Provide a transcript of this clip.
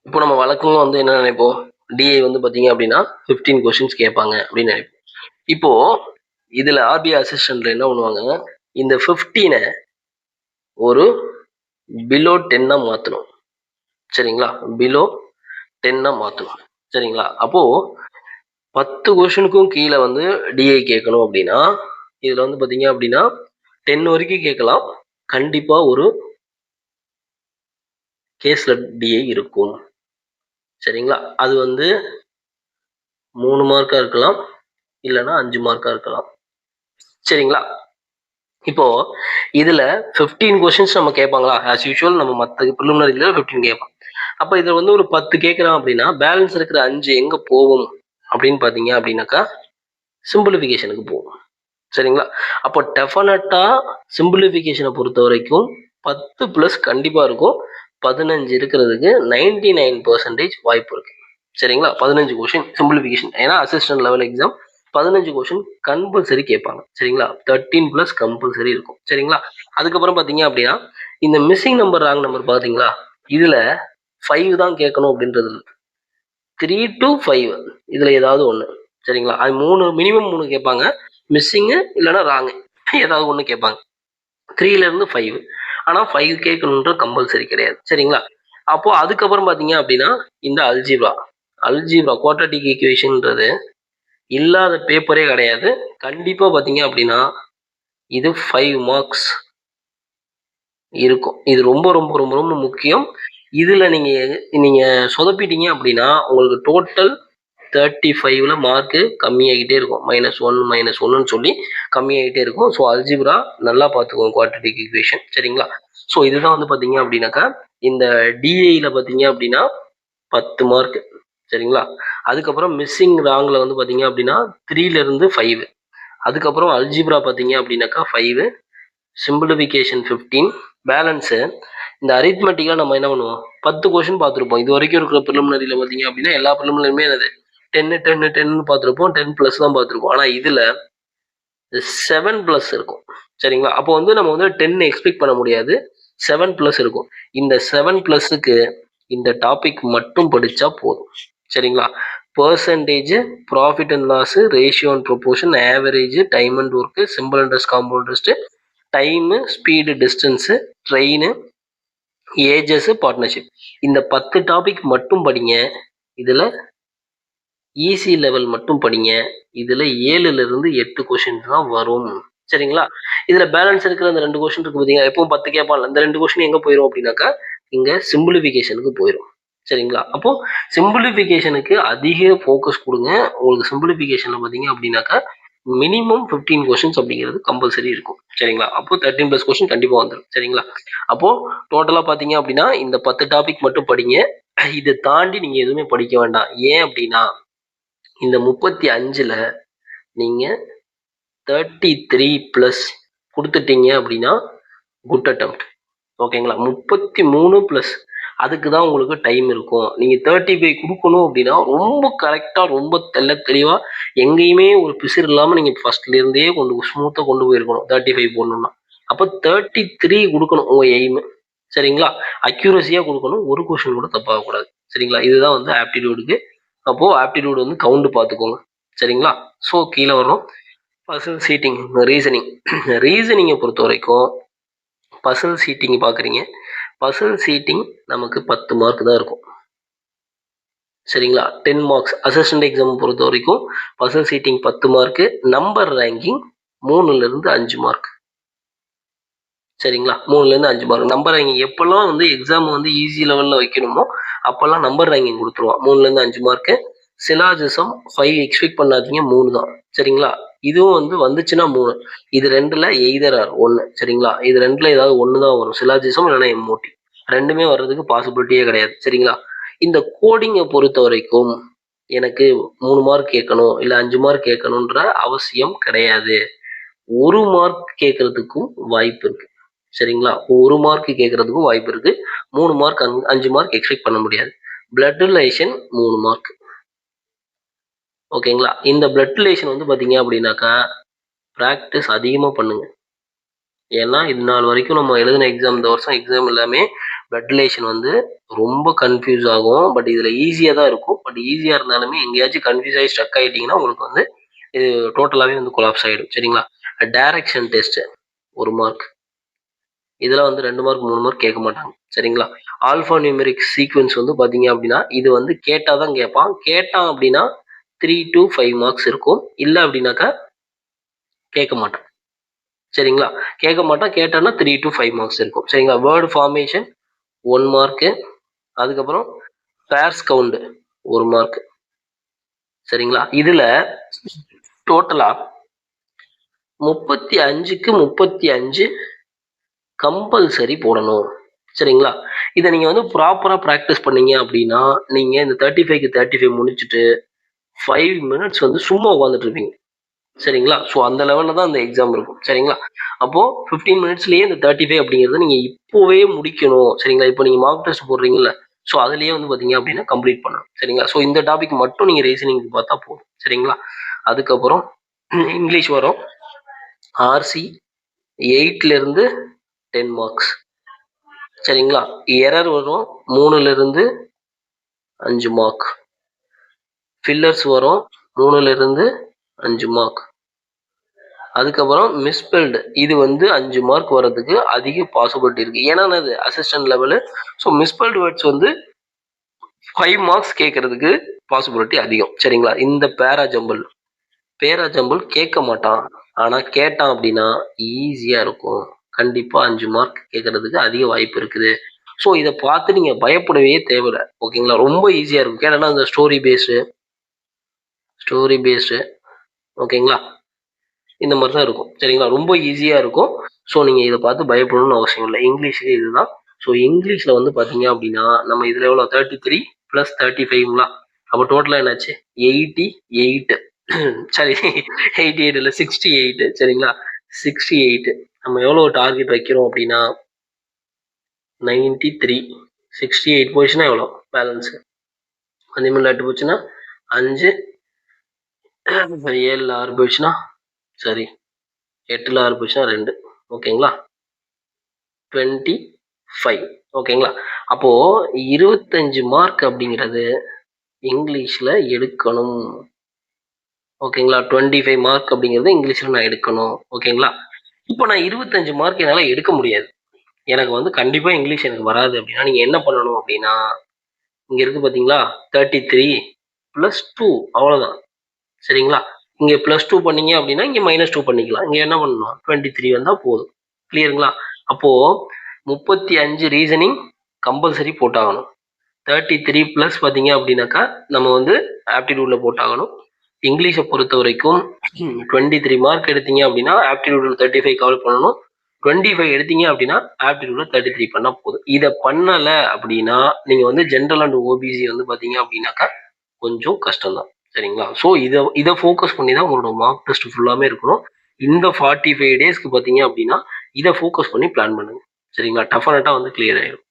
இப்போ நம்ம வழக்கமாக வந்து என்ன நினைப்போம், டிஐ வந்து பார்த்தீங்க அப்படின்னா 15 கொஸ்டின்ஸ் கேட்பாங்க அப்படின்னு நினைப்போம். இப்போ இதில் ஆர்பிஐ அசிஸ்டன்ட்ல என்ன பண்ணுவாங்க, இந்த 15 ஒரு பிலோ 10 மாற்றணும். சரிங்களா? பிலோ 10 மாற்றணும். சரிங்களா? அப்போ 10 கொஸ்டினுக்கும் கீழே வந்து டிஐ கேட்கணும் அப்படின்னா, இதில் வந்து பார்த்தீங்க அப்படின்னா 10 வரைக்கும் கேட்கலாம். கண்டிப்பாக ஒரு கேஸ்ல டிஐ இருக்கும். சரிங்களா? அது வந்து 3 மார்க்கா இருக்கலாம், இல்லைன்னா 5 மார்க்கா இருக்கலாம். சரிங்களா? இப்போ இதுல 15 கொஸ்டின்ஸ் நம்ம கேட்பாங்களா? ஆஸ் யூஷுவல் நம்ம மற்ற ப்ரிலிமினரில 15 கேட்பான். அப்ப இதுல வந்து ஒரு 10 கேட்கறான் அப்படின்னா பேலன்ஸ் இருக்கிற 5 எங்க போகும் அப்படின்னு பாத்தீங்க அப்படின்னாக்கா சிம்பிளிஃபிகேஷனுக்கு போகும். சரிங்களா? அப்போ டெஃபினட்டா சிம்பிளிஃபிகேஷனை பொறுத்த வரைக்கும் 10 பிளஸ் கண்டிப்பா இருக்கும். 15 இருக்கிறதுக்கு 99% வாய்ப்பு இருக்கு. சரிங்களா? 15 கொஸ்டின் சிம்பிளிஃபிகேஷன். ஏன்னா assistant level exam 15 question compulsory கேட்பாங்க. சரிங்களா? 13 பிளஸ் கம்பல்சரி இருக்கும். சரிங்களா? அதுக்கப்புறம் பார்த்தீங்க அப்படின்னா இந்த மிஸ்ஸிங் நம்பர் ராங் நம்பர் பார்த்தீங்களா, இதுல 5 தான் கேட்கணும் அப்படின்றது 3 to 5 இதுல ஏதாவது ஒன்று. சரிங்களா? அது 3 மினிமம் 3 கேட்பாங்க. மிஸ்ஸிங்கு இல்லைன்னா ராங்கு ஏதாவது ஒன்று கேட்பாங்க. 3ல இருந்து 5. ஆனால் 5 கேட்கணுன்ற கம்பல்சரி கிடையாது. சரிங்களா? அப்போ அதுக்கப்புறம் பார்த்தீங்க அப்படின்னா இந்த அல்ஜீப்ரா குவாட்ரட்டிக் ஈக்குவேஷன்ன்றது இல்லாத பேப்பரே கிடையாது. கண்டிப்பாக பார்த்தீங்க அப்படின்னா இது 5 மார்க்ஸ் இருக்கும். இது ரொம்ப ரொம்ப ரொம்ப ரொம்ப முக்கியம். இதில் நீங்கள் சொதப்பிட்டீங்க அப்படின்னா உங்களுக்கு டோட்டல் 35ல மார்க்கு கம்மியாகிட்டே இருக்கும். -1 சொல்லி கம்மியாகிட்டே இருக்கும். ஸோ அல்ஜிப்ரா நல்லா பார்த்துக்கோங்க, குவாட்ரட்டிக் ஈக்குவேஷன். சரிங்களா? ஸோ இதுதான் வந்து பார்த்தீங்க அப்படின்னாக்கா இந்த டிஐயில் பார்த்தீங்க அப்படின்னா 10 மார்க். சரிங்களா? அதுக்கப்புறம் மிஸ்ஸிங் ராங்கில் வந்து பார்த்தீங்க அப்படின்னா 3ல இருந்து 5. அதுக்கப்புறம் அல்ஜிப்ரா பார்த்தீங்க அப்படின்னாக்கா 5, சிம்பிளிஃபிகேஷன் 15, பேலன்ஸு இந்த அரித்மெட்டிக்காக நம்ம என்ன பண்ணுவோம், 10 கொஸ்டின் பார்த்துருப்போம். இது வரைக்கும் இருக்கிற ப்ரிலிமினரியில் பார்த்தீங்க அப்படின்னா எல்லா ப்ரிலிமினரியுமே என்னது 10 பார்த்துருப்போம், 10 ப்ளஸ் தான் பார்த்துருப்போம். ஆனால் இதில் 7 ப்ளஸ் இருக்கும். சரிங்களா? அப்போ வந்து நம்ம வந்து 10 எக்ஸ்பெக்ட் பண்ண முடியாது, 7 ப்ளஸ் இருக்கும். இந்த 7 ப்ளஸுக்கு இந்த டாபிக் மட்டும் படித்தா போதும். சரிங்களா? Percentage, profit and loss, ratio and proportion, average, time and work, simple interest, compound interest, time, speed, distance, train, ages, partnership. இந்த 10 டாபிக் மட்டும் படிங்க. இதில் ஈஸி லெவல் மட்டும் படிங்க. இதில் 7ல இருந்து 8 கொஸ்டின் தான் வரும். சரிங்களா? இதில் பேலன்ஸ் இருக்கிற அந்த 2 கொஸ்டின் இருக்கு பார்த்தீங்களா, எப்பவும் 10 கேட்பான்ல, இந்த 2 கொஸ்டின் எங்கே போயிடும் அப்படின்னாக்கா இங்கே சிம்பிளிஃபிகேஷனுக்கு போயிடும். சரிங்களா? அப்போ சிம்பிளிஃபிகேஷனுக்கு அதிக ஃபோக்கஸ் கொடுங்க. உங்களுக்கு சிம்பிளிஃபிகேஷனில் பார்த்தீங்க அப்படின்னாக்கா மினிமம் 15 கொஸ்டின்ஸ் அப்படிங்கிறது கம்பல்சரி இருக்கும். சரிங்களா? அப்போ 13 ப்ளஸ் கொஸ்டின் கண்டிப்பாக வந்துடும். சரிங்களா? அப்போ டோட்டலாக பார்த்தீங்க அப்படின்னா இந்த 10 டாபிக் மட்டும் படிங்க. இதை தாண்டி நீங்கள் எதுவுமே படிக்க வேண்டாம். ஏன் அப்படின்னா இந்த 35ல் நீங்கள் 33 ப்ளஸ் கொடுத்துட்டீங்க அப்படின்னா குட் அட்டெம்ப்ட். ஓகேங்களா? 33 ப்ளஸ் அதுக்கு தான் உங்களுக்கு டைம் இருக்கும். நீங்கள் 35 கொடுக்கணும் அப்படின்னா ரொம்ப கரெக்டாக ரொம்ப தெளிவாக எங்கேயுமே ஒரு பிசிறு இல்லாமல் நீங்கள் ஃபர்ஸ்ட்லேருந்தே ஸ்மூத்தாக கொண்டு போயிருக்கணும் 35 போடணும்னா. அப்போ 33 கொடுக்கணும் உங்கள் எய்மு. சரிங்களா? அக்யூரஸியாக கொடுக்கணும், ஒரு கொஸ்டின் கூட தப்பாகக்கூடாது. சரிங்களா? இதுதான் வந்து ஆப்டிடியூடுக்கு. அப்போது ஆப்டிடியூட் வந்து கவுண்ட் பார்த்துக்கோங்க. சரிங்களா? ஸோ கீழே வரும் பசில் சீட்டிங், ரீசனிங்கை பொறுத்த வரைக்கும் பசில் சீட்டிங் பார்க்குறீங்க. பசில் சீட்டிங் நமக்கு 10 மார்க் தான் இருக்கும். சரிங்களா? 10 மார்க்ஸ். அசிஸ்டன்ட் எக்ஸாம் பொறுத்த வரைக்கும் puzzle seating 10 mark, number ranking 3ல இருந்து 5 மார்க். சரிங்களா? 3ல இருந்து 5 மார்க். நம்பர் ரேங்கிங் எப்பெல்லாம் வந்து எக்ஸாம் வந்து ஈஸி லெவலில் வைக்கணுமோ அப்போல்லாம் நம்பர் ரேங்கிங் கொடுத்துருவான். 3ல இருந்து 5 மார்க்கு. சிலாஜிசம் 5 எக்ஸ்பெக்ட் பண்ணாதீங்க, 3 தான். சரிங்களா? இதுவும் வந்து வந்துச்சுன்னா 3. இது 2ல் எய்தர் ஆர் 1. சரிங்களா? இது 2ல் ஏதாவது 1 தான் வரும். சிலாஜிசம் இல்லைன்னா எம்ஓடி. 2மே வர்றதுக்கு பாசிபிலிட்டியே கிடையாது. சரிங்களா? இந்த கோடிங்கை பொறுத்த வரைக்கும் எனக்கு 3 மார்க் கேட்கணும் இல்லை 5 மார்க் கேட்கணுன்ற அவசியம் கிடையாது. 1 மார்க் கேட்கறதுக்கும் வாய்ப்பு இருக்கு. சரிங்களா? 1 மார்க் கேட்கறதுக்கும் வாய்ப்பு இருக்கு. 3 மார்க் 5 மார்க் எக்ஸ்பெக்ட் பண்ண முடியாது. Blood relation 3 mark. ஓகேங்களா? இந்த பிளட் ரிலேஷன் வந்து பார்த்தீங்க அப்படின்னாக்கா ப்ராக்டிஸ் அதிகமாக பண்ணுங்க. ஏன்னா இது நாள் வரைக்கும் நம்ம எழுதின எக்ஸாம், இந்த வருஷம் எக்ஸாம் எல்லாமே பிளட் ரிலேஷன் வந்து ரொம்ப கன்ஃபியூஸ் ஆகும். பட் இதில் ஈஸியாக தான் இருக்கும். பட் ஈஸியாக இருந்தாலுமே எங்கேயாச்சும் கன்ஃபியூஸ் ஆகி ஸ்ட்ரக் ஆகிட்டிங்கன்னா உங்களுக்கு வந்து இது டோட்டலாகவே வந்து கொலாப்ஸ் ஆகிடும். சரிங்களா? Direction test 1 mark. இதில் வந்து 2 மார்க் 3 மார்க் கேட்க மாட்டாங்க. சரிங்களா? ஆல்ஃபா நியூமெரிக் சீக்வன்ஸ் வந்து பார்த்தீங்க அப்படின்னா இது வந்து கேட்டால் தான் கேட்பான். கேட்டான் அப்படின்னா 3 to 5 மார்க்ஸ் இருக்கும். இல்லை அப்படின்னாக்கா கேட்க மாட்டான். சரிங்களா? கேட்க மாட்டான். கேட்டான்னா 3 to 5 மார்க்ஸ் இருக்கும். சரிங்களா? Word formation 1 mark. அதுக்கப்புறம் பேர்ஸ் கவுண்ட் 1 மார்க். சரிங்களா? இதில் டோட்டலாக 35க்கு 35 கம்பல்சரி போடணும். சரிங்களா? இதை நீங்கள் வந்து ப்ராப்பராக ப்ராக்டிஸ் பண்ணீங்க அப்படின்னா நீங்கள் இந்த 35க்கு 35 முடிச்சுட்டு 5 மினிட்ஸ் வந்து சும்மா உட்காந்துட்டு இருப்பீங்க. சரிங்களா? ஸோ அந்த லெவலில் தான் அந்த எக்ஸாம் இருக்கும். சரிங்களா? அப்போது 15 மினிட்ஸ்லேயே இந்த 35 அப்படிங்கிறத நீங்கள் இப்போவே முடிக்கணும். சரிங்களா? இப்போ நீங்கள் மார்க் டெஸ்ட் போடுறீங்கல்ல, ஸோ அதுலேயே வந்து பார்த்தீங்க அப்படின்னா கம்ப்ளீட் பண்ணணும். சரிங்களா? ஸோ இந்த டாபிக் மட்டும் நீங்கள் ரீசனிங் பார்த்தா போதும். சரிங்களா? அதுக்கப்புறம் இங்கிலீஷ் வரும். ஆர்சி 8லேருந்து 10 மார்க்ஸ். சரிங்களா? எரர் வரும் 3லேருந்து 5 மார்க். ஃபில்லர்ஸ் வரும் 3லேருந்து 5 மார்க். அதுக்கப்புறம் மிஸ்பெல்டு இது வந்து 5 மார்க் வர்றதுக்கு அதிக பாசிபிலிட்டி இருக்குது. ஏன்னா அது அசிஸ்டன்ட் லெவலு. ஸோ மிஸ்பெல்டு வேர்ட்ஸ் வந்து 5 மார்க்ஸ் கேட்கறதுக்கு பாசிபிலிட்டி அதிகம். சரிங்களா? இந்த பேரா ஜம்பிள் கேட்க மாட்டான். ஆனால் கேட்டான் அப்படின்னா ஈஸியாக இருக்கும். கண்டிப்பாக 5 மார்க் கேட்கறதுக்கு அதிக வாய்ப்பு இருக்குது. ஸோ இதை பார்த்து நீங்கள் பயப்படவே தேவையில்லை. ஓகேங்களா? ரொம்ப ஈஸியாக இருக்கும். கேட்டனா அந்த ஸ்டோரி பேஸ்டு ஓகேங்களா? இந்த மாதிரி தான் இருக்கும். சரிங்களா? ரொம்ப ஈஸியாக இருக்கும். ஸோ நீங்கள் இதை பார்த்து பயப்படணும்னு அவசியம் இல்லை. இங்கிலீஷுக்கு இதுதான். ஸோ இங்கிலீஷில் வந்து பார்த்தீங்க அப்படின்னா நம்ம இதில் எவ்வளோ 33 + 35ங்களா? அப்போ டோட்டலாக என்னாச்சு 88. சரி 88 இல்லை 68. சரிங்களா? 68 நம்ம எவ்வளோ டார்கெட் வைக்கிறோம் அப்படின்னா 93. 68 போச்சுன்னா எவ்வளோ பேலன்ஸு? அதே மாதிரி 8 போச்சுன்னா 5, 7 6 போச்சுன்னா சரி 8ல் 6 போச்சுன்னா 2. ஓகேங்களா? 25. ஓகேங்களா? அப்போது 25 மார்க் அப்படிங்கிறது இங்கிலீஷில் எடுக்கணும். ஓகேங்களா? 25 மார்க் அப்படிங்கிறது இங்கிலீஷில் நான் எடுக்கணும். ஓகேங்களா? இப்போ நான் 25 மார்க் என்னால் எடுக்க முடியாது. எனக்கு வந்து கண்டிப்பாக இங்கிலீஷ் எனக்கு வராது அப்படின்னா நீங்கள் என்ன பண்ணணும் அப்படின்னா இங்கே இருக்குது பார்த்தீங்களா 33 + 2 அவ்வளோதான். சரிங்களா? இங்கே +2 பண்ணீங்க அப்படின்னா இங்கே -2 பண்ணிக்கலாம். இங்கே என்ன பண்ணணும் 23 வந்தால் போதும். கிளியருங்களா? அப்போது 35 ரீசனிங் கம்பல்சரி போட்டாகணும். 33 + பார்த்தீங்க அப்படின்னாக்கா நம்ம வந்து ஆப்டிடியூடில் போட்டாகணும். இங்கிலீஷை பொறுத்த வரைக்கும் 23 மார்க் எடுத்தீங்க அப்படின்னா ஆப்டிடியூடில் 35 கவர் பண்ணணும். 25 எடுத்தீங்க அப்படின்னா ஆப்டிடியூடில் 33 பண்ணால் போதும். இதை பண்ணலை அப்படின்னா நீங்கள் வந்து ஜென்ரல் அண்ட் ஓபிசி வந்து பார்த்தீங்க அப்படின்னாக்கா கொஞ்சம் கஷ்டம்தான். சரிங்களா? ஸோ இதை ஃபோக்கஸ் பண்ணி தான் உங்களோட மார்க் டெஸ்ட் ஃபுல்லாமே இருக்கணும். இந்த 45 டேஸ்க்கு பார்த்தீங்க அப்படின்னா இதை ஃபோக்கஸ் பண்ணி பிளான் பண்ணுங்க. சரிங்களா? டெஃபினட்டாக வந்து கிளியர் ஆகிடும்.